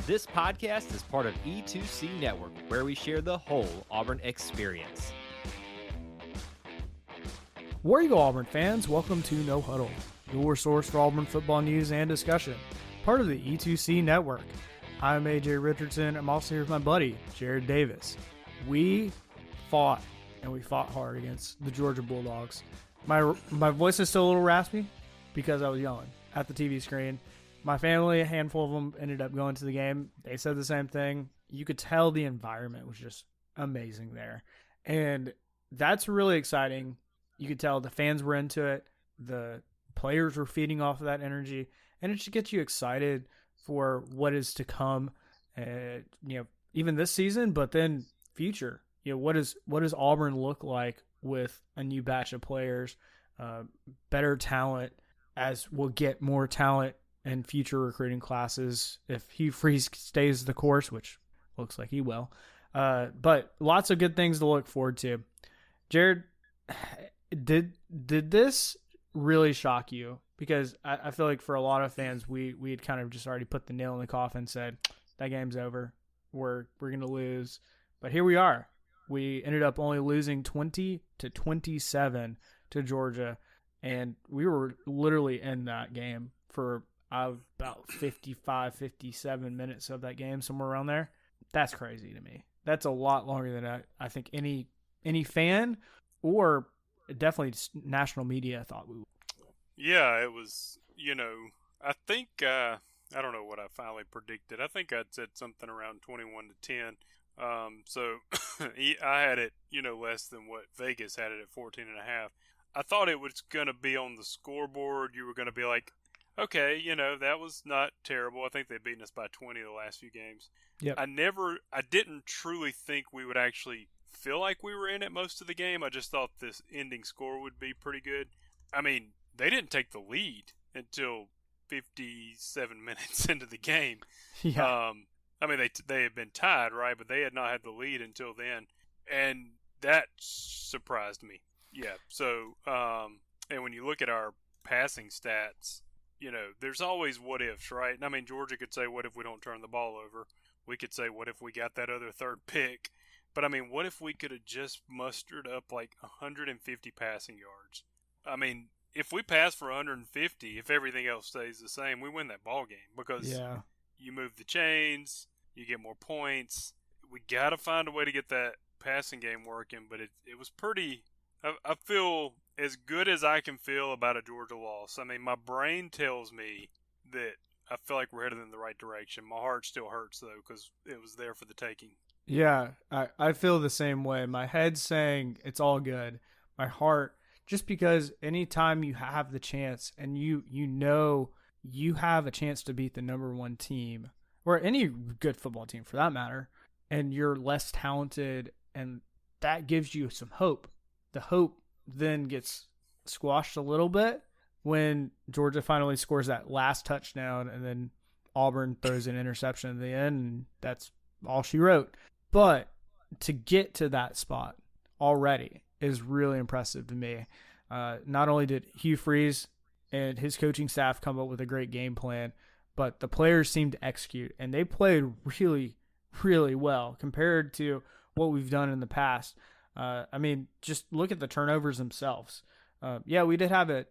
This podcast is part of E2C Network, where we share the whole Auburn experience. War Eagle Auburn fans, welcome to No Huddle, your source for Auburn football news and discussion, part of the E2C Network. I'm AJ Richardson. I'm also here with my buddy, Jared Davis. We fought, and we fought hard against the Georgia Bulldogs. My voice is still a little raspy because I was yelling at the TV screen. My family, a handful of them, ended up going to the game. They said the same thing. You could tell the environment was just amazing there. And that's really exciting. You could tell the fans were into it. The players were feeding off of that energy. And it should get you excited for what is to come, even this season, but then future. What does Auburn look like with a new batch of players, better talent, as we'll get more talent and future recruiting classes if Hugh Freeze stays the course, which looks like he will. But lots of good things to look forward to. Jared, did this really shock you? Because I feel like for a lot of fans, we had kind of just already put the nail in the coffin, said that game's over. We're going to lose. But here we are. We ended up only losing 20-27 to Georgia, and we were literally in that game for about 55, 57 minutes of that game, somewhere around there. That's crazy to me. That's a lot longer than I think any fan or definitely national media thought we would. Yeah, it was, I think, I don't know what I finally predicted. I think I'd said something around 21-10. So I had it, less than what Vegas had it at 14.5. I thought it was going to be on the scoreboard. You were going to be like, okay, that was not terrible. I think they've beaten us by 20 the last few games. Yep. I didn't truly think we would actually feel like we were in it most of the game. I just thought this ending score would be pretty good. I mean, they didn't take the lead until 57 minutes into the game. Yeah. They had been tied, right? But they had not had the lead until then. And that surprised me. Yeah. So, and when you look at our passing stats, there's always what ifs, right? And I mean, Georgia could say, what if we don't turn the ball over? We could say, what if we got that other third pick? But I mean, what if we could have just mustered up like 150 passing yards? I mean, if we pass for 150, if everything else stays the same, we win that ball game because you move the chains, you get more points. We got to find a way to get that passing game working, but it was pretty. I feel as good as I can feel about a Georgia loss. I mean, my brain tells me that I feel like we're headed in the right direction. My heart still hurts, though, because it was there for the taking. Yeah, I feel the same way. My head's saying it's all good. My heart, just because anytime you have the chance and you have a chance to beat the number one team, or any good football team for that matter, and you're less talented, and that gives you some hope. The hope then gets squashed a little bit when Georgia finally scores that last touchdown, and then Auburn throws an interception at the end, and that's all she wrote. But to get to that spot already is really impressive to me. Not only did Hugh Freeze and his coaching staff come up with a great game plan, but the players seemed to execute, and they played really, really well compared to what we've done in the past. Just look at the turnovers themselves. We did have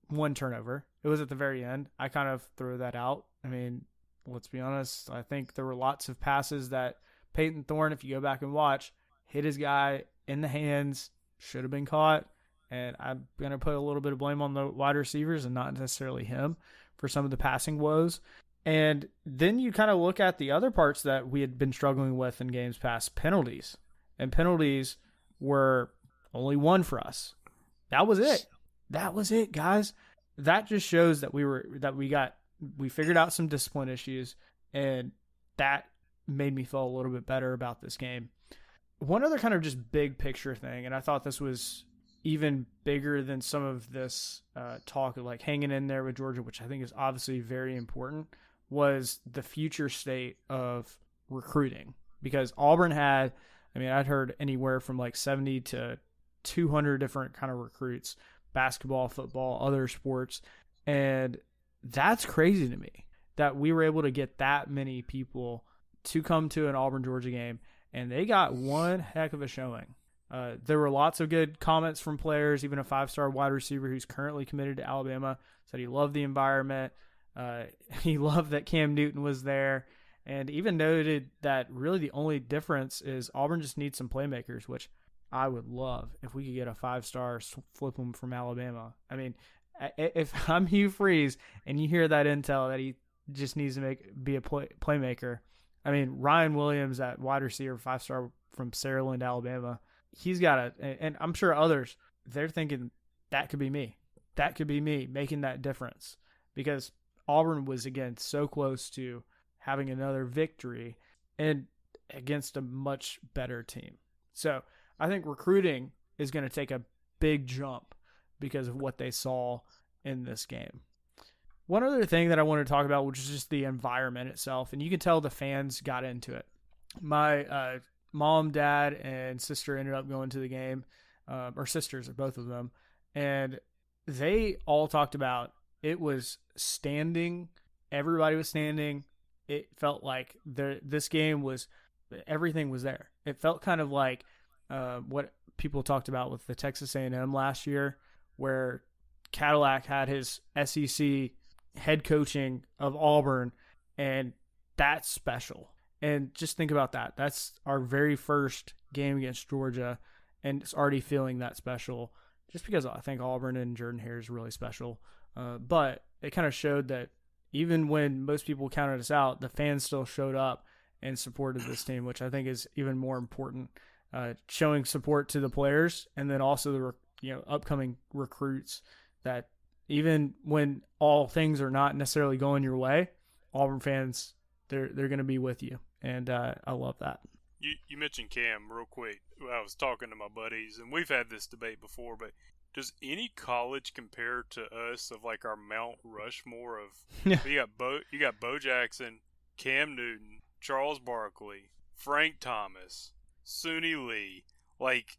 one turnover. It was at the very end. I kind of threw that out. I mean, let's be honest. I think there were lots of passes that Peyton Thorne, if you go back and watch, hit his guy in the hands, should have been caught. And I'm going to put a little bit of blame on the wide receivers and not necessarily him for some of the passing woes. And then you kind of look at the other parts that we had been struggling with in games past, penalties. And penalties were only one for us. That was it. That was it, guys. That just shows that we figured out some discipline issues, and that made me feel a little bit better about this game. One other kind of just big picture thing, and I thought this was even bigger than some of this talk of like hanging in there with Georgia, which I think is obviously very important, was the future state of recruiting. Because Auburn had, I'd heard anywhere from like 70 to 200 different kind of recruits, basketball, football, other sports. And that's crazy to me. that we were able to get that many people to come to an Auburn, Georgia game, and they got one heck of a showing. There were lots of good comments from players. Even a 5-star wide receiver who's currently committed to Alabama said he loved the environment. He loved that Cam Newton was there, and even noted that really the only difference is Auburn just needs some playmakers, which I would love if we could get a 5-star flip him from Alabama. I mean, if I'm Hugh Freeze and you hear that intel that he just needs to be a playmaker, I mean, Ryan Williams, that wide receiver, 5-star from Saraland, Alabama, he's got and I'm sure others, they're thinking that could be me. That could be me making that difference, because Auburn was, again, so close to having another victory and against a much better team. So I think recruiting is going to take a big jump because of what they saw in this game. One other thing that I want to talk about, which is just the environment itself, and you can tell the fans got into it. My mom, dad, and sister ended up going to the game, or sisters, or both of them, and they all talked about it was standing. Everybody was standing. It felt like this game was, everything was there. It felt kind of like what people talked about with the Texas A&M last year, where Cadillac had his SEC head coaching of Auburn, and that's special. And just think about that. That's our very first game against Georgia, and it's already feeling that special, just because I think Auburn and Jordan Hare is really special. But it kind of showed that even when most people counted us out, the fans still showed up and supported this team, which I think is even more important. Showing support to the players, and then also the upcoming recruits, that even when all things are not necessarily going your way, Auburn fans, they're going to be with you, and I love that. You mentioned Cam real quick. I was talking to my buddies, and we've had this debate before, but does any college compare to us of like our Mount Rushmore of you got Bo Jackson, Cam Newton, Charles Barkley, Frank Thomas, Suni Lee, like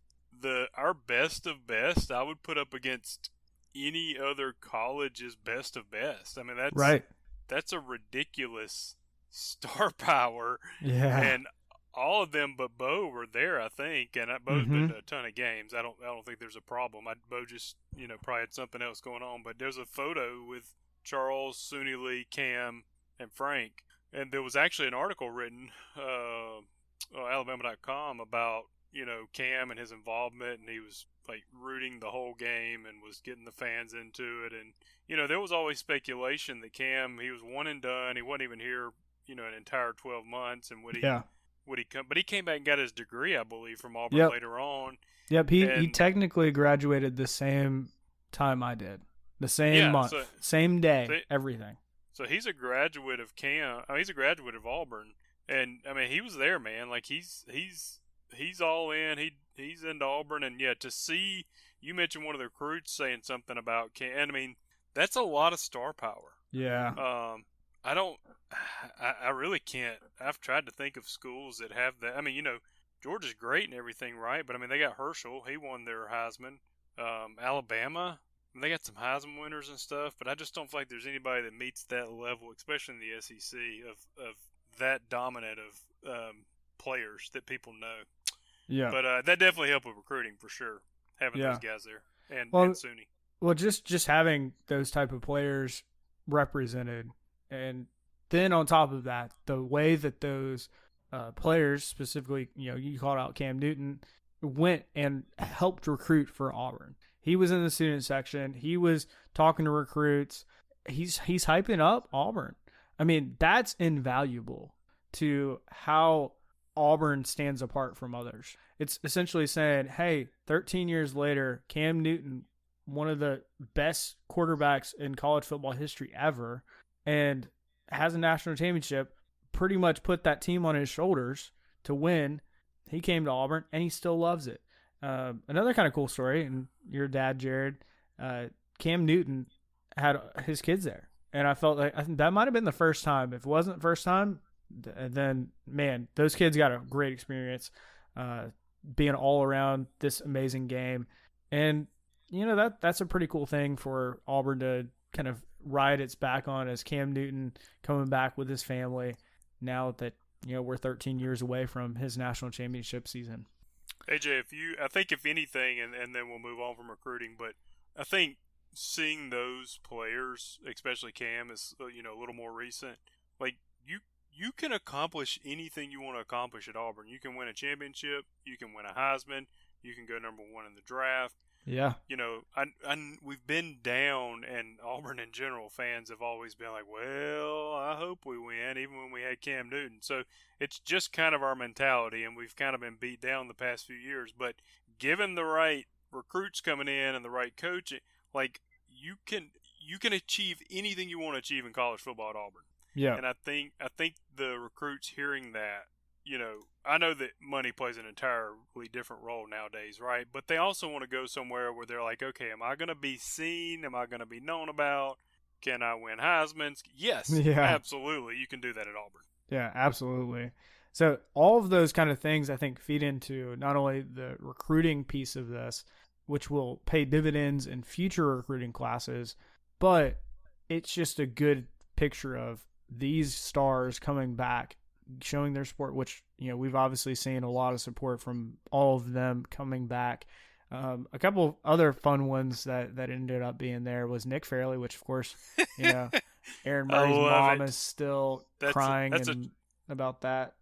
our best of best, I would put up against any other college's best of best. I mean, that's right. That's a ridiculous star power. Yeah. And all of them but Bo were there, I think, and Bo's been to a ton of games. I don't think there's a problem. Bo just probably had something else going on. But there's a photo with Charles, Suni Lee, Cam, and Frank, and there was actually an article written Alabama.com about Cam and his involvement, and he was like rooting the whole game and was getting the fans into it. And there was always speculation that Cam, he was one and done. He wasn't even here an entire 12 months, and would he come? But he came back and got his degree, I believe, from Auburn later on. Yep, he technically graduated the same time I did, the same month, same day, everything. So he's a graduate of Cam. He's a graduate of Auburn, and I mean he was there, man. Like he's all in. He's into Auburn, and to see you mentioned one of the recruits saying something about Cam. And I mean that's a lot of star power. Yeah. I really can't. I've tried to think of schools that have that. I mean, Georgia's great and everything, right? But I mean, they got Herschel. He won their Heisman. Alabama, they got some Heisman winners and stuff. But I just don't feel like there's anybody that meets that level, especially in the SEC, of that dominant of players that people know. Yeah. But that definitely helped with recruiting for sure, having those guys there and Suni. Well, just having those type of players represented, and then on top of that, the way that those players, specifically, you called out Cam Newton, went and helped recruit for Auburn. He was in the student section. He was talking to recruits. He's hyping up Auburn. I mean, that's invaluable to how Auburn stands apart from others. It's essentially saying, hey, 13 years later, Cam Newton, one of the best quarterbacks in college football history ever, and has a national championship, pretty much put that team on his shoulders to win. He came to Auburn, and he still loves it. Another kind of cool story, and your dad, Jared, Cam Newton had his kids there. And I felt like that might have been the first time. If it wasn't the first time, then, man, those kids got a great experience being all around this amazing game. And, that's a pretty cool thing for Auburn to kind of ride its back on as Cam Newton coming back with his family now that, we're 13 years away from his national championship season. AJ, I think if anything, and then we'll move on from recruiting, but I think seeing those players, especially Cam, is a little more recent. Like you can accomplish anything you want to accomplish at Auburn. You can win a championship. You can win a Heisman. You can go number 1 in the draft. Yeah. We've been down, and Auburn in general fans have always been like, well, I hope we win, even when we had Cam Newton. So it's just kind of our mentality, and we've kind of been beat down the past few years. But given the right recruits coming in and the right coaching, like you can achieve anything you want to achieve in college football at Auburn. Yeah. And I think the recruits hearing that, I know that money plays an entirely different role nowadays, right? But they also want to go somewhere where they're like, okay, am I going to be seen? Am I going to be known about? Can I win Heisman's? Yes, absolutely. You can do that at Auburn. Yeah, absolutely. So all of those kind of things, I think, feed into not only the recruiting piece of this, which will pay dividends in future recruiting classes, but it's just a good picture of these stars coming back, showing their support, which, we've obviously seen a lot of support from all of them coming back. A couple of other fun ones that ended up being there was Nick Fairley, which, of course, Aaron Murray's mom is still crying about that.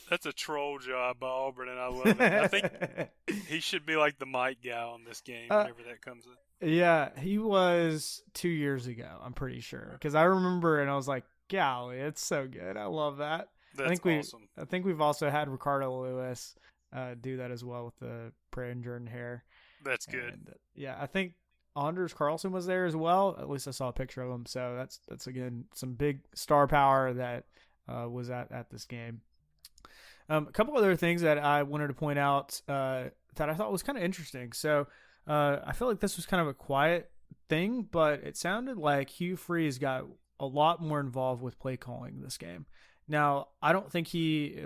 That's a troll job by Auburn, and I love it. I think he should be like the mic guy on this game whenever that comes in. Yeah, he was 2 years ago, I'm pretty sure. Because I remember, and I was like, golly, it's so good. I love that. That's awesome. I think we've also had Ricardo Lewis do that as well with the Prayer Jordan hair. That's good. And, I think Anders Carlson was there as well. At least I saw a picture of him. So that's again, some big star power that was at this game. A couple other things that I wanted to point out that I thought was kind of interesting. So I feel like this was kind of a quiet thing, but it sounded like Hugh Freeze got a lot more involved with play calling this game. Now, I don't think he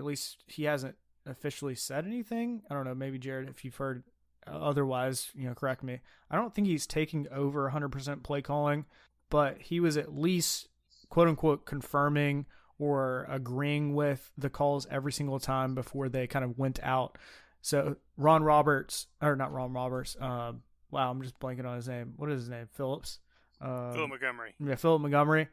hasn't officially said anything. I don't know, maybe Jared, if you've heard otherwise, correct me. I don't think he's taking over 100% play calling, but he was at least, quote unquote, confirming or agreeing with the calls every single time before they kind of went out. So Ron Roberts, or not Ron Roberts, wow, I'm just blanking on his name. What is his name? Phillips? Philip Montgomery. Yeah, Philip Montgomery.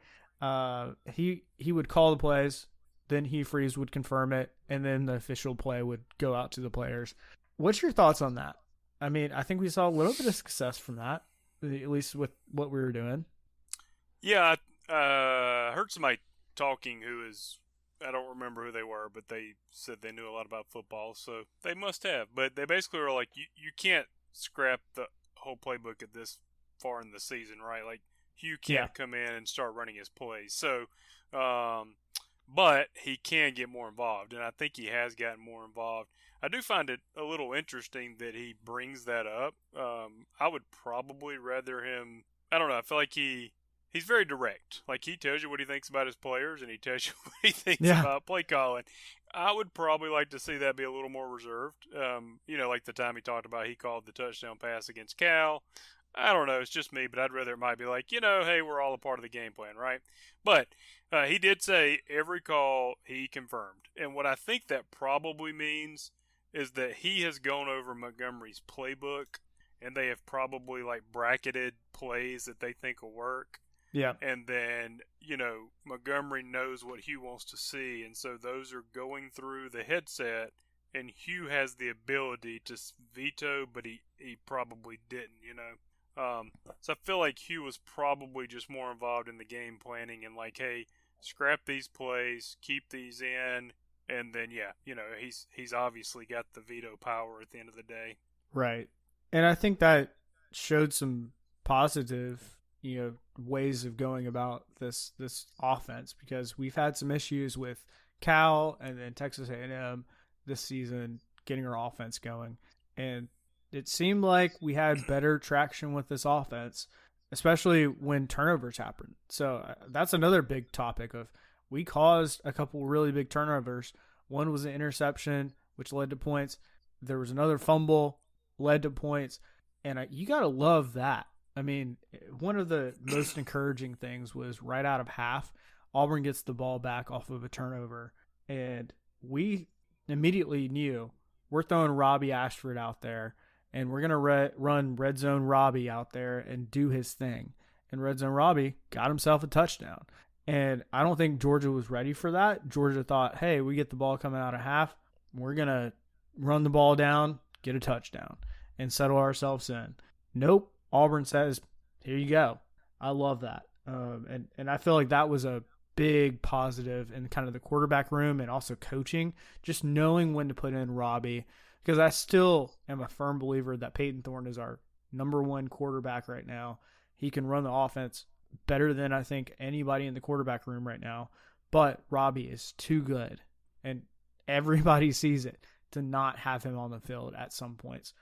He would call the plays, then Hugh Freeze would confirm it, and then the official play would go out to the players. What's your thoughts on that? I mean, I think we saw a little bit of success from that, at least with what we were doing. Yeah, I heard somebody talking I don't remember who they were, but they said they knew a lot about football, so they must have. But they basically were like, you can't scrap the whole playbook at this far in the season, right? Like, Hugh can't come in and start running his plays. So, but he can get more involved, and I think he has gotten more involved. I do find it a little interesting that he brings that up. I would probably rather him, I don't know, I feel like he's very direct. Like, he tells you what he thinks about his players, and he tells you what he thinks about play calling. I would probably like to see that be a little more reserved. Like the time he called the touchdown pass against Cal. I don't know. It's just me, but I'd rather it might be like, hey, we're all a part of the game plan, right? But he did say every call he confirmed. And what I think that probably means is that he has gone over Montgomery's playbook, and they have probably like bracketed plays that they think will work. Yeah. And then, Montgomery knows what Hugh wants to see, and so those are going through the headset, and Hugh has the ability to veto, but he probably didn't, So I feel like Hugh was probably just more involved in the game planning and like, hey, scrap these plays, keep these in, and then, he's obviously got the veto power at the end of the day. Right. And I think that showed some positive ways of going about this offense, because we've had some issues with Cal and then Texas A&M this season getting our offense going, and it seemed like we had better traction with this offense, especially when turnovers happened. So that's another big topic of we caused a couple really big turnovers. One was an interception, which led to points. There was another fumble, led to points, and you got to love that. I mean, one of the most encouraging things was right out of half, Auburn gets the ball back off of a turnover, and we immediately knew we're throwing Robbie Ashford out there, and we're going to run Red Zone Robbie out there and do his thing. And Red Zone Robbie got himself a touchdown. And I don't think Georgia was ready for that. Georgia thought, hey, we get the ball coming out of half. We're going to run the ball down, get a touchdown, and settle ourselves in. Nope. Auburn says, here you go. I love that. And I feel like that was a big positive in kind of the quarterback room and also coaching, just knowing when to put in Robbie. Because I still am a firm believer that Peyton Thorne is our number one quarterback right now. He can run the offense better than I think anybody in the quarterback room right now. But Robbie is too good. And everybody sees it to not have him on the field at some points.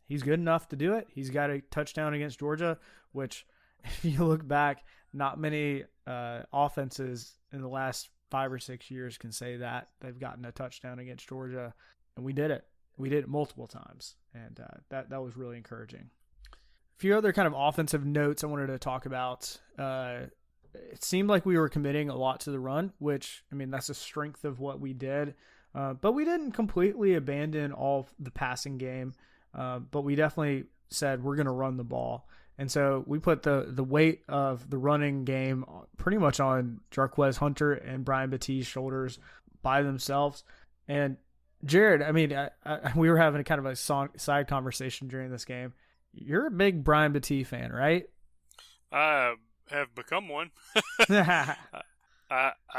He's good enough to do it. He's got a touchdown against Georgia, which if you look back, not many offenses in the last 5 or 6 years can say that they've gotten a touchdown against Georgia. And we did it. We did it multiple times. And that was really encouraging. A few other kind of offensive notes I wanted to talk about. It seemed like we were committing a lot to the run, which, I mean, that's a strength of what we did. But we didn't completely abandon all the passing game. But we definitely said we're going to run the ball. And so we put the weight of the running game pretty much on Jarquez Hunter and Brian Batti's shoulders by themselves. And Jared, I mean, we were having a kind of a side conversation during this game. You're a big Brian Batti fan, right? I have become one. I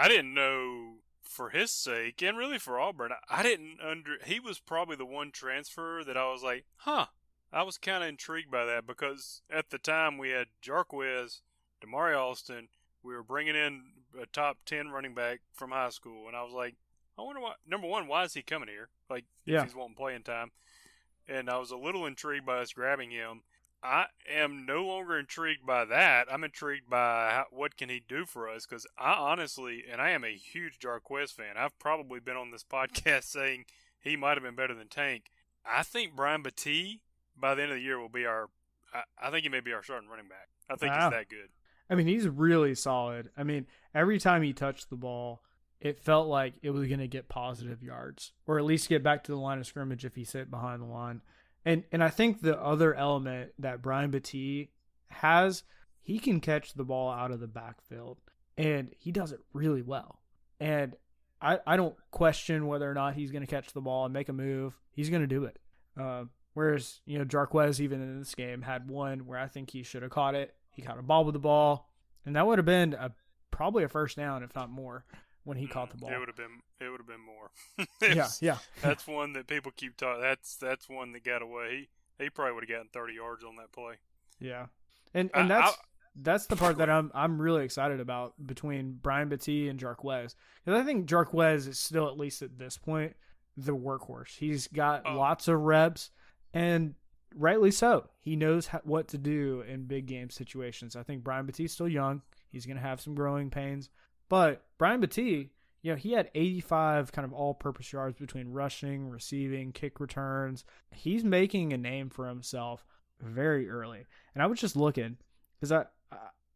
didn't know, for his sake, and really for Auburn, he was probably the one transfer that I was like, I was kind of intrigued by that, because at the time we had Jarquez, Damari Alston, we were bringing in a top 10 running back from high school, and I was like, I wonder why. Number one, why is he coming here? Like, if he's wanting playing time. And I was a little intrigued by us grabbing him. I am no longer intrigued by that. I'm intrigued by what can he do for us, because I honestly, and I am a huge Jarquez fan, I've probably been on this podcast saying he might have been better than Tank. I think Brian Batti, by the end of the year, will be I think he may be our starting running back. I think he's that good. I mean, he's really solid. I mean, every time he touched the ball, it felt like it was going to get positive yards, or at least get back to the line of scrimmage if he sit behind the line. And I think the other element that Brian Batti has, he can catch the ball out of the backfield, and he does it really well. And I don't question whether or not he's going to catch the ball and make a move. He's going to do it. Whereas, Jarquez, even in this game, had one where I think he should have caught it. He caught a ball with the ball, and that would have been probably a first down, if not more, when he caught the ball. It would have been more. Yeah. That's one that people keep talking. That's one that got away. He probably would have gotten 30 yards on that play. Yeah, and that's the part that I'm really excited about between Brian Batti and Jarquez, because I think Jarquez is still, at least at this point, the workhorse. He's got lots of reps, and rightly so. He knows what to do in big game situations. I think Brian Batti's still young. He's going to have some growing pains. But Brian Batti, he had 85 kind of all-purpose yards between rushing, receiving, kick returns. He's making a name for himself very early. And I was just looking, because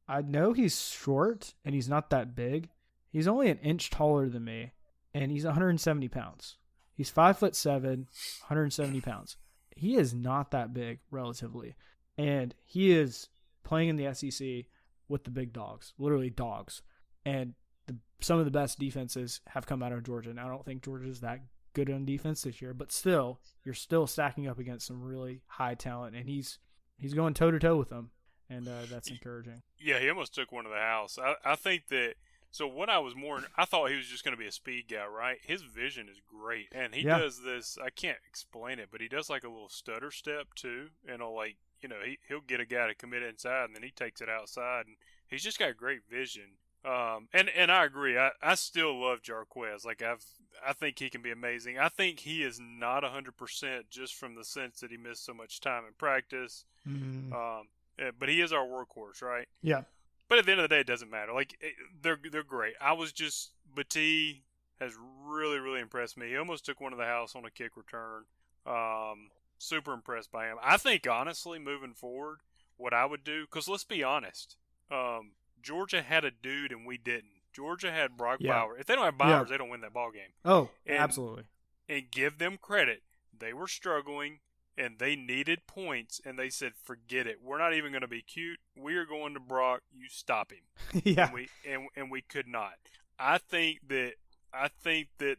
I know he's short and he's not that big. He's only an inch taller than me, and he's 170 pounds. He's 5'7", 170 pounds. He is not that big relatively, and he is playing in the SEC with the big dogs, literally dogs. And some of the best defenses have come out of Georgia. And I don't think Georgia's that good on defense this year, but still, you're still stacking up against some really high talent, and he's going toe to toe with them, and that's encouraging. Yeah, he almost took one to the house. I think that. So what I thought he was just going to be a speed guy, right? His vision is great, and he does this. I can't explain it, but he does like a little stutter step too, and he'll get a guy to commit inside, and then he takes it outside, and he's just got great vision. And I agree. I still love Jarquez. Like I think he can be amazing. I think he is not 100% just from the sense that he missed so much time in practice. Mm-hmm. But he is our workhorse, right? Yeah. But at the end of the day, it doesn't matter. Like they're great. Batti has really, really impressed me. He almost took one to the house on a kick return. Super impressed by him. I think honestly, moving forward, what I would do, because let's be honest, Georgia had a dude and we didn't. Georgia had Brock Bowers. If they don't have Bowers, they don't win that ball game. Oh, absolutely. And give them credit. They were struggling and they needed points, and they said, "Forget it. We're not even going to be cute. We are going to Brock. You stop him." Yeah. And we could not. I think that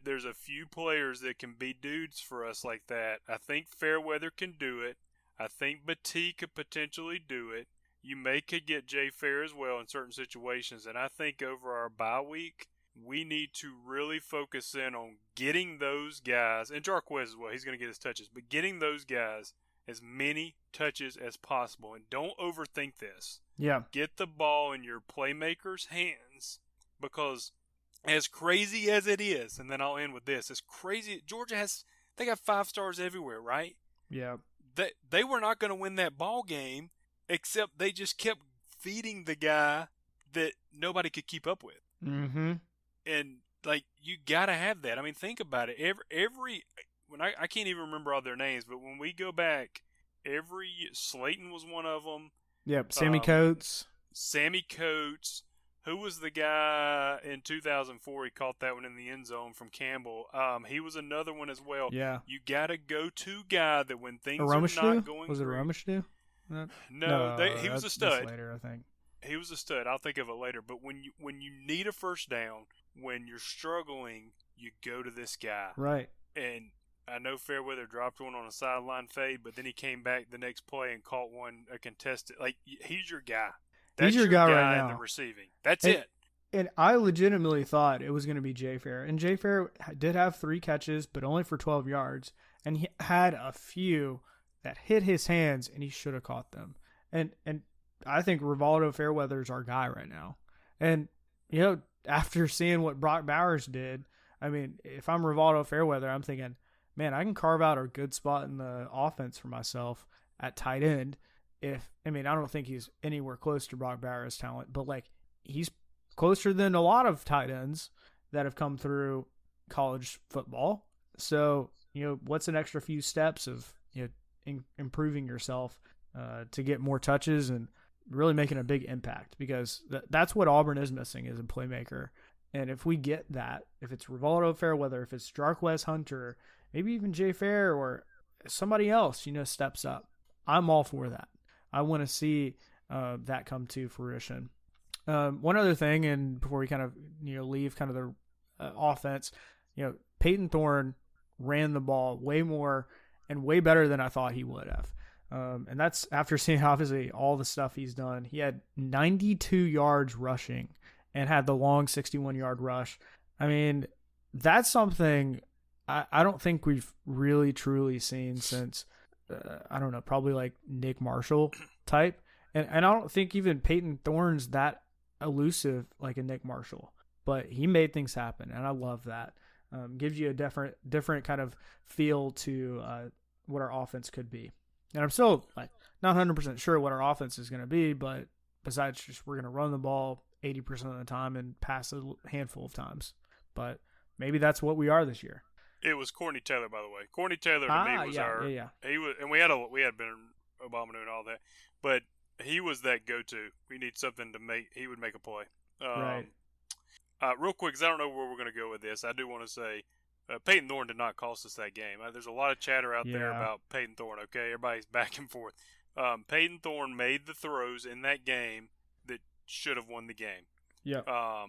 there's a few players that can be dudes for us like that. I think Fairweather can do it. I think Battie could potentially do it. You could get Jay Fair as well in certain situations. And I think over our bye week, we need to really focus in on getting those guys, and Jarquez as well, he's going to get his touches, but getting those guys as many touches as possible. And don't overthink this. Yeah. Get the ball in your playmakers' hands, because as crazy as it is, and then I'll end with this, as crazy, Georgia they got 5 stars everywhere, right? Yeah. They were not going to win that ball game, except they just kept feeding the guy that nobody could keep up with. Mm-hmm. And you got to have that. I mean, think about it. When I can't even remember all their names, but when we go back, Slayton was one of them. Yep. Sammy Coates. Who was the guy in 2004? He caught that one in the end zone from Campbell. He was another one as well. Yeah. You got to go-to guy that when things are not going was it through. Romashdu? No, he was a stud. That's later, I think. He was a stud. I'll think of it later. But when you need a first down, when you're struggling, you go to this guy. Right. And I know Fairweather dropped one on a sideline fade, but then he came back the next play and caught one a contested. He's your guy. That's he's your guy right now in the receiving. That's it. And I legitimately thought it was going to be Jay Fair. And Jay Fair did have 3 catches, but only for 12 yards. And he had a few that hit his hands, and he should have caught them. And I think Rivaldo Fairweather is our guy right now. And, after seeing what Brock Bowers did, I mean, if I'm Rivaldo Fairweather, I'm thinking, man, I can carve out a good spot in the offense for myself at tight end. I don't think he's anywhere close to Brock Bowers' talent, but he's closer than a lot of tight ends that have come through college football. So, what's an extra few steps of, improving yourself to get more touches and really making a big impact, because that's what Auburn is missing, is a playmaker. And if we get that, if it's Rivaldo Fairweather, if it's Jarquez Hunter, maybe even Jay Fair or somebody else, steps up, I'm all for that. I want to see that come to fruition. One other thing, and before we kind of leave kind of the offense, Peyton Thorne ran the ball way more and way better than I thought he would have. And that's after seeing obviously all the stuff he's done. He had 92 yards rushing and had the long 61-yard rush. I mean, that's something I don't think we've really truly seen since, probably Nick Marshall type. And I don't think even Peyton Thorne's that elusive like a Nick Marshall. But he made things happen, and I love that. Gives you a different kind of feel to what our offense could be. And I'm still not 100% sure what our offense is going to be, but besides just we're going to run the ball 80% of the time and pass a handful of times. But maybe that's what we are this year. It was Courtney Taylor, by the way. Courtney Taylor to me was he was, and we had Ben Obama and all that, but he was that go-to. We need something to make. He would make a play. Right. Real quick, because I don't know where we're going to go with this, I do want to say Peyton Thorne did not cost us that game. There's a lot of chatter out there about Peyton Thorne, okay? Everybody's back and forth. Peyton Thorne made the throws in that game that should have won the game. Yeah.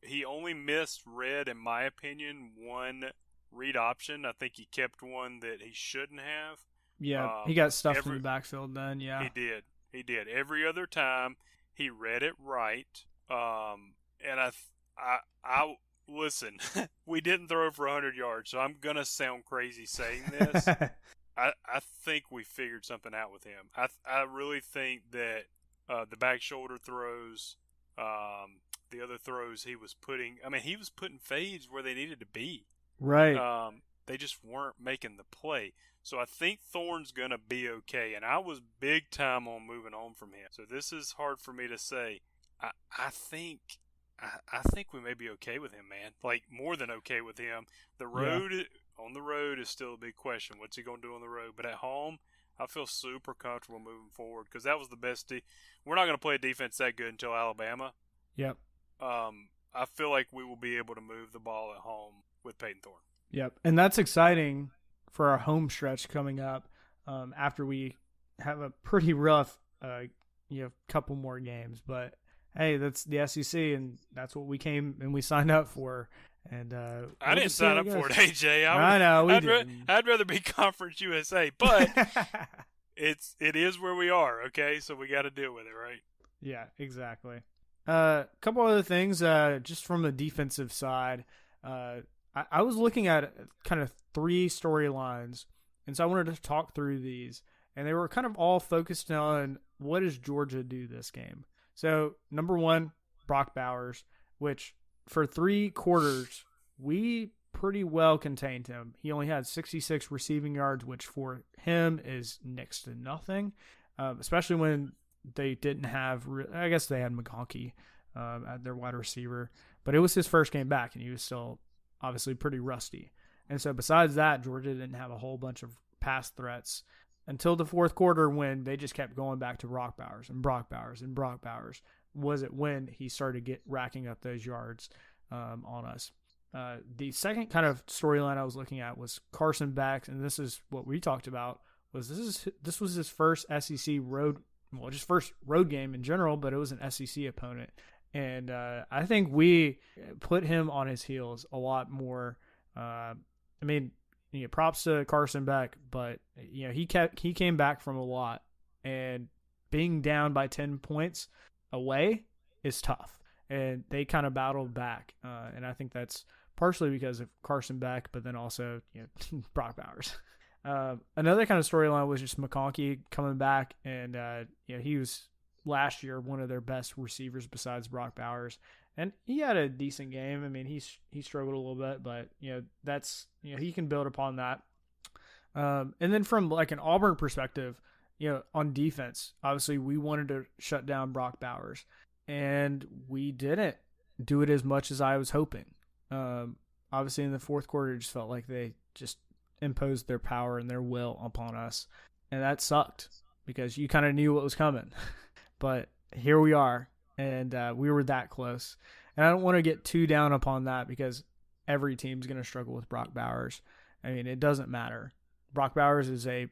He only missed in my opinion, one read option. I think he kept one that he shouldn't have. Yeah, he got stuffed in the backfield then, yeah. He did. Every other time, he read it right. And I listen, we didn't throw for 100 yards, so I'm going to sound crazy saying this. I think we figured something out with him. I really think that the back shoulder throws, the other throws he was putting fades where they needed to be. Right. They just weren't making the play. So I think Thorne's going to be okay, and I was big time on moving on from him. So this is hard for me to say. I think we may be okay with him, man. More than okay with him. On the road is still a big question. What's he going to do on the road? But at home, I feel super comfortable moving forward because that was the best. We're not going to play a defense that good until Alabama. Yep. I feel like we will be able to move the ball at home with Peyton Thorne. Yep. And that's exciting for our home stretch coming up after we have a pretty rough couple more games. But, hey, that's the SEC, and that's what we came and we signed up for. And I didn't sign up for it, AJ. I know. I'd rather be Conference USA, but it is where we are, okay? So we got to deal with it, right? Yeah, exactly. A couple other things just from the defensive side. I was looking at kind of 3 storylines, and so I wanted to talk through these. And they were kind of all focused on what does Georgia do this game. So, number 1, Brock Bowers, which for 3 quarters, we pretty well contained him. He only had 66 receiving yards, which for him is next to nothing, especially when they didn't have – I guess they had McConkey at their wide receiver. But it was his first game back, and he was still obviously pretty rusty. And so besides that, Georgia didn't have a whole bunch of pass threats until the fourth quarter when they just kept going back to Brock Bowers and Brock Bowers and Brock Bowers. Was it when he started racking up those yards on us? The second kind of storyline I was looking at was Carson Beck, and this is what we talked about. This was his first SEC just first road game in general, but it was an SEC opponent, and I think we put him on his heels a lot more. Props to Carson Beck, but he came back from a lot, and being down by 10 points away is tough, and they kind of battled back, and I think that's partially because of Carson Beck, but then also Brock Bowers. Another kind of storyline was just McConkey coming back, and he was last year one of their best receivers besides Brock Bowers, and he had a decent game. I mean, he struggled a little bit, but that's he can build upon that. And then from like an Auburn perspective, on defense, obviously we wanted to shut down Brock Bowers, and we didn't do it as much as I was hoping. Obviously in the fourth quarter, it just felt like they just imposed their power and their will upon us, and that sucked because you kind of knew what was coming. But here we are, and we were that close. And I don't want to get too down upon that because every team's going to struggle with Brock Bowers. I mean, it doesn't matter. Brock Bowers is he's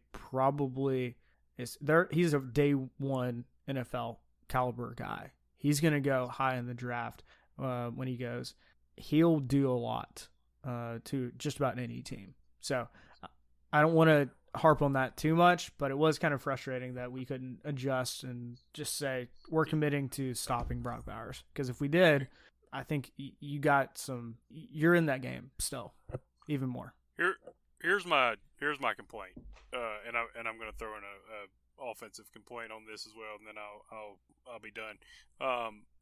a day 1 NFL caliber guy. He's going to go high in the draft when he goes. He'll do a lot to just about any team. So I don't want to harp on that too much, but it was kind of frustrating that we couldn't adjust and just say we're committing to stopping Brock Bowers. Because if we did, I think you're in that game still, even more. Here's my complaint, and I'm going to throw in a offensive complaint on this as well, and then I'll be done.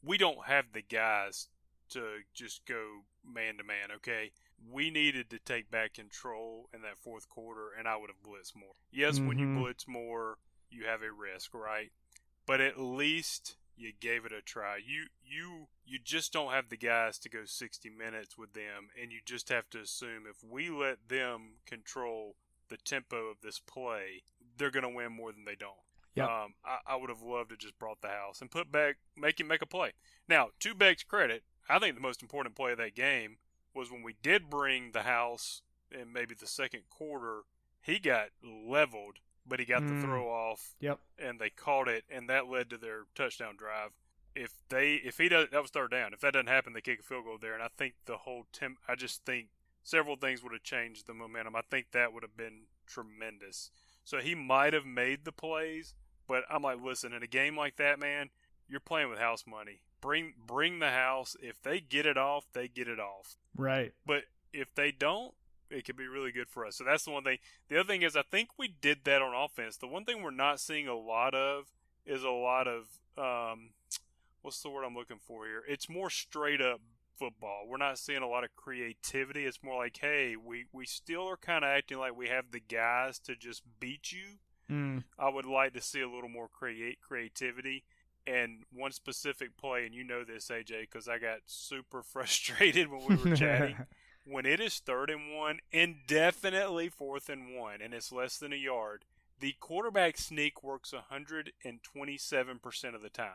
We don't have the guys to just go man to man. Okay, we needed to take back control in that fourth quarter, and I would have blitzed more. Yes, when you blitz more, you have a risk, right? But at least you gave it a try. You just don't have the guys to go 60 minutes with them, and you just have to assume if we let them control the tempo of this play, they're going to win more than they don't. Yep. I would have loved to just brought the house and make him make a play. Now, to Beck's credit, I think the most important play of that game was when we did bring the house in maybe the second quarter. He got leveled, but he got the throw off. Yep. And they caught it, and that led to their touchdown drive. If he does, that was third down. If that doesn't happen, they kick a field goal there, and I think I just think several things would have changed the momentum. I think that would have been tremendous. So he might have made the plays, but I'm like, listen, in a game like that, man, you're playing with house money. Bring the house. If they get it off, they get it off. Right. But if they don't, it could be really good for us. So that's the one thing. The other thing is I think we did that on offense. The one thing we're not seeing a lot of is what's the word I'm looking for here? It's more straight up football. We're not seeing a lot of creativity. It's more like, hey, we still are kind of acting like we have the guys to just beat you. I would like to see a little more creativity. And one specific play, and you know this, AJ, because I got super frustrated when we were chatting. When it is 3rd and 1, and definitely 4th and 1, and it's less than a yard, the quarterback sneak works 127% of the time.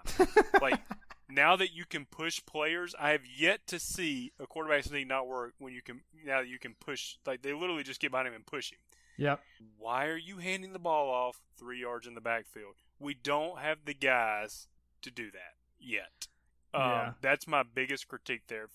Like, now that you can push players, I have yet to see a quarterback sneak not work now that you can push. Like, they literally just get behind him and push him. Yep. Why are you handing the ball off 3 yards in the backfield? We don't have the guys to do that yet. Yeah. That's my biggest critique there.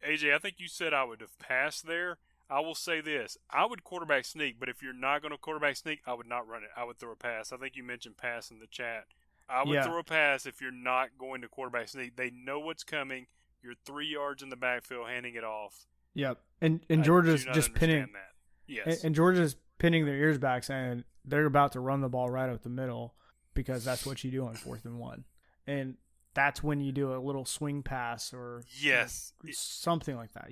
AJ, I think you said I would have passed there. I will say this. I would quarterback sneak, but if you're not going to quarterback sneak, I would not run it. I would throw a pass. I think you mentioned pass in the chat. I would throw a pass if you're not going to quarterback sneak. They know what's coming. You're 3 yards in the backfield handing it off. Yep. And Georgia's just pinning that. Yes. And Georgia's pinning their ears back saying they're about to run the ball right up the middle because that's what you do on 4th and 1. And that's when you do a little swing pass or something like that.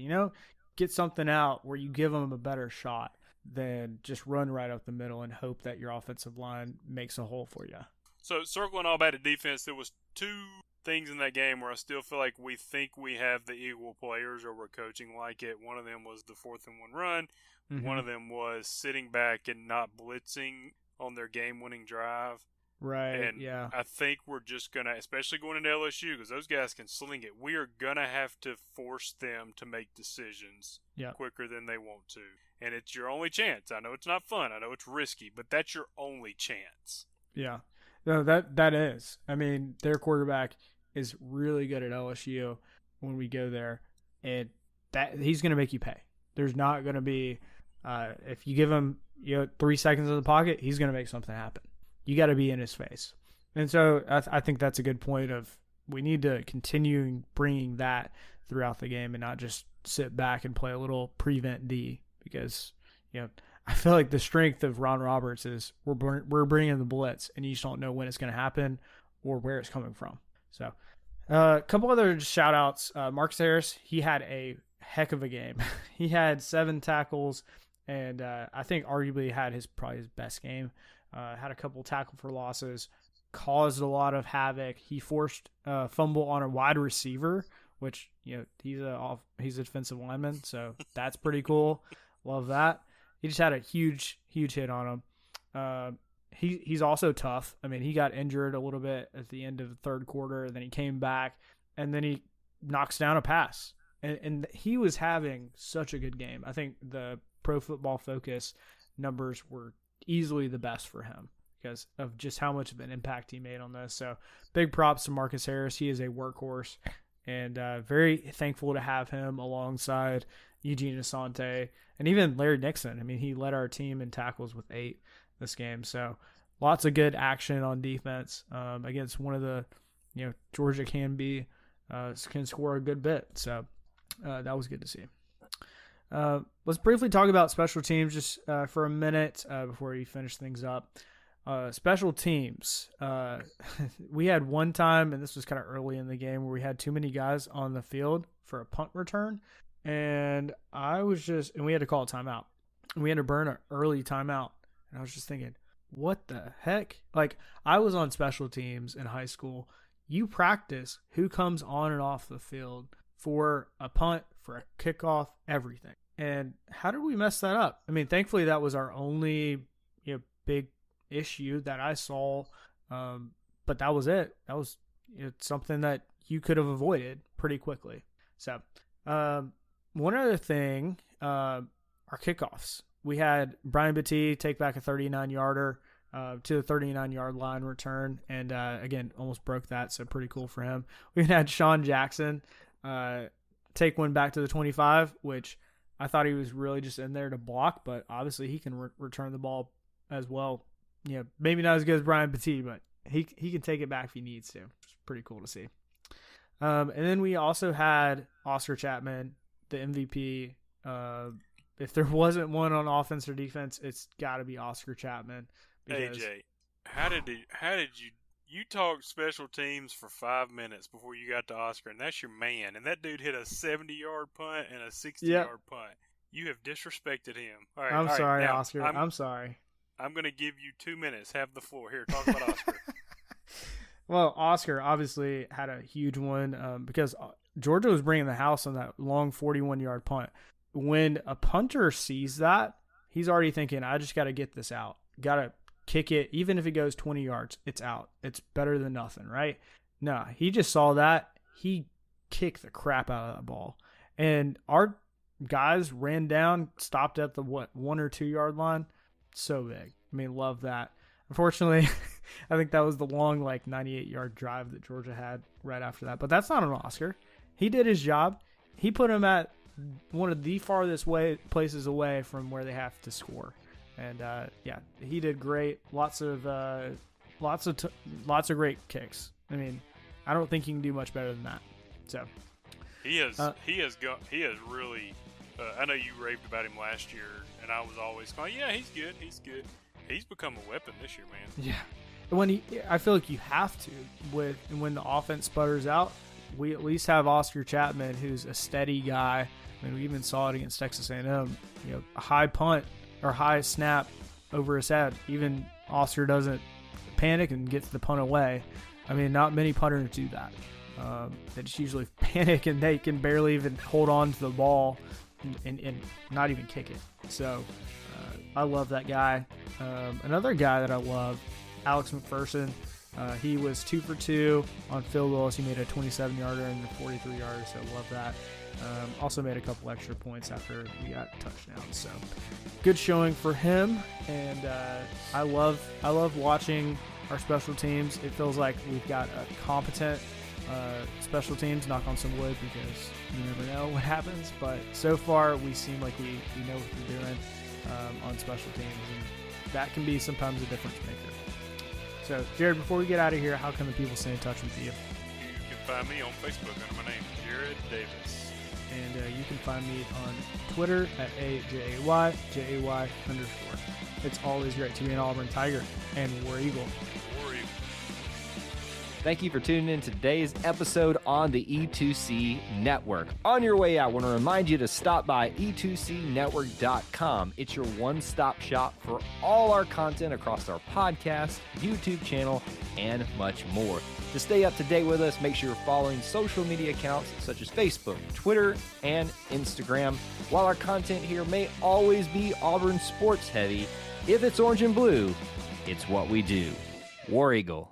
Get something out where you give them a better shot than just run right up the middle and hope that your offensive line makes a hole for you. So circling all back to defense, there was 2 things in that game where I still feel like we think we have the equal players or we're coaching like it. One of them was the 4th and 1 run. Mm-hmm. One of them was sitting back and not blitzing on their game-winning drive. Right, and I think we're just going to, especially going into LSU, because those guys can sling it, we are going to have to force them to make decisions quicker than they want to. And it's your only chance. I know it's not fun. I know it's risky, but that's your only chance. Yeah. No, that is. I mean, their quarterback is really good at LSU when we go there, and that he's going to make you pay. There's not going to be if you give him 3 seconds in the pocket, he's going to make something happen. You got to be in his face. And so I think that's a good point of we need to continue bringing that throughout the game and not just sit back and play a little prevent D because, I feel like the strength of Ron Roberts is we're bringing the blitz and you just don't know when it's going to happen or where it's coming from. So a couple other shout outs. Marcus Harris, he had a heck of a game. He had 7 tackles and I think arguably had probably his best game. Had a couple tackle for losses, caused a lot of havoc. He forced a fumble on a wide receiver, which he's a defensive lineman, so that's pretty cool. Love that. He just had a huge hit on him. He's also tough. I mean, he got injured a little bit at the end of the 3rd quarter, then he came back, and then he knocks down a pass. And he was having such a good game. I think the Pro Football Focus numbers were easily the best for him because of just how much of an impact he made on this. So big props to Marcus Harris. He is a workhorse and very thankful to have him alongside Eugene Asante and even Larry Nixon. I mean, he led our team in tackles with 8 this game. So lots of good action on defense against one of the, Georgia can score a good bit. So that was good to see. Let's briefly talk about special teams just for a minute before we finish things up. Special teams. We had one time, and this was kind of early in the game, where we had too many guys on the field for a punt return. And we had to call a timeout. And we had to burn an early timeout. And I was just thinking, what the heck? Like, I was on special teams in high school. You practice who comes on and off the field for a punt, for a kickoff, everything. And how did we mess that up? I mean, thankfully that was our only big issue that I saw, but that was it. That was something that you could have avoided pretty quickly. So one other thing, our kickoffs. We had Brian Battie take back a 39-yarder to the 39-yard line return, and again, almost broke that, so pretty cool for him. We had Sean Jackson take one back to the 25, which I thought he was really just in there to block, but obviously he can return the ball as well. Maybe not as good as Brian Battie, but he can take it back if he needs to. It's pretty cool to see. And then we also had Oscar Chapman, the MVP. If there wasn't one on offense or defense, it's got to be Oscar Chapman. AJ, how did you talked special teams for 5 minutes before you got to Oscar, and that's your man. And that dude hit a 70-yard punt and a 60-yard punt. You have disrespected him. All right, I'm sorry, now, Oscar. I'm sorry. I'm going to give you 2 minutes. Have the floor. Here, talk about Oscar. Well, Oscar obviously had a huge one because Georgia was bringing the house on that long 41-yard punt. When a punter sees that, he's already thinking, I just got to get this out. Got to kick it. Even if it goes 20 yards, it's out. It's better than nothing, right? No, he just saw that. He kicked the crap out of that ball. And our guys ran down, stopped at the 1 or 2 yard line. So big. I mean, love that. Unfortunately, I think that was the long 98-yard drive that Georgia had right after that. But that's not an Oscar. He did his job. He put him at one of the farthest places away from where they have to score. And he did great. Lots of great kicks. I mean, I don't think you can do much better than that. So he has really. I know you raved about him last year, and I was always going, yeah, he's good. He's become a weapon this year, man. Yeah. I feel like you have to when the offense sputters out. We at least have Oscar Chapman, who's a steady guy. I mean, we even saw it against Texas A&M. A high punt or high snap over his head. Even Oscar doesn't panic and gets the punt away. I mean, not many punters do that. They just usually panic and they can barely even hold on to the ball and not even kick it. So I love that guy. Another guy that I love, Alex McPherson. He was 2 for 2 on field goals. He made a 27-yarder and a 43-yarder, so love that. Also made a couple extra points after we got touchdowns. So good showing for him. And I love watching our special teams. It feels like we've got a competent special teams, knock on some wood, because you never know what happens. But so far, we seem like we know what we're doing on special teams, and that can be sometimes a difference maker. So, Jared, before we get out of here, how can the people stay in touch with you? You can find me on Facebook under my name, Jared Davis. And you can find me on Twitter at AJAY, JAY_. It's always great to be an Auburn Tiger and War Eagle. War Eagle. Thank you for tuning in to today's episode on the E2C Network. On your way out, I want to remind you to stop by e2cnetwork.com. It's your one-stop shop for all our content across our podcast, YouTube channel, and much more. To stay up to date with us, make sure you're following social media accounts such as Facebook, Twitter, and Instagram. While our content here may always be Auburn sports heavy, if it's orange and blue, it's what we do. War Eagle.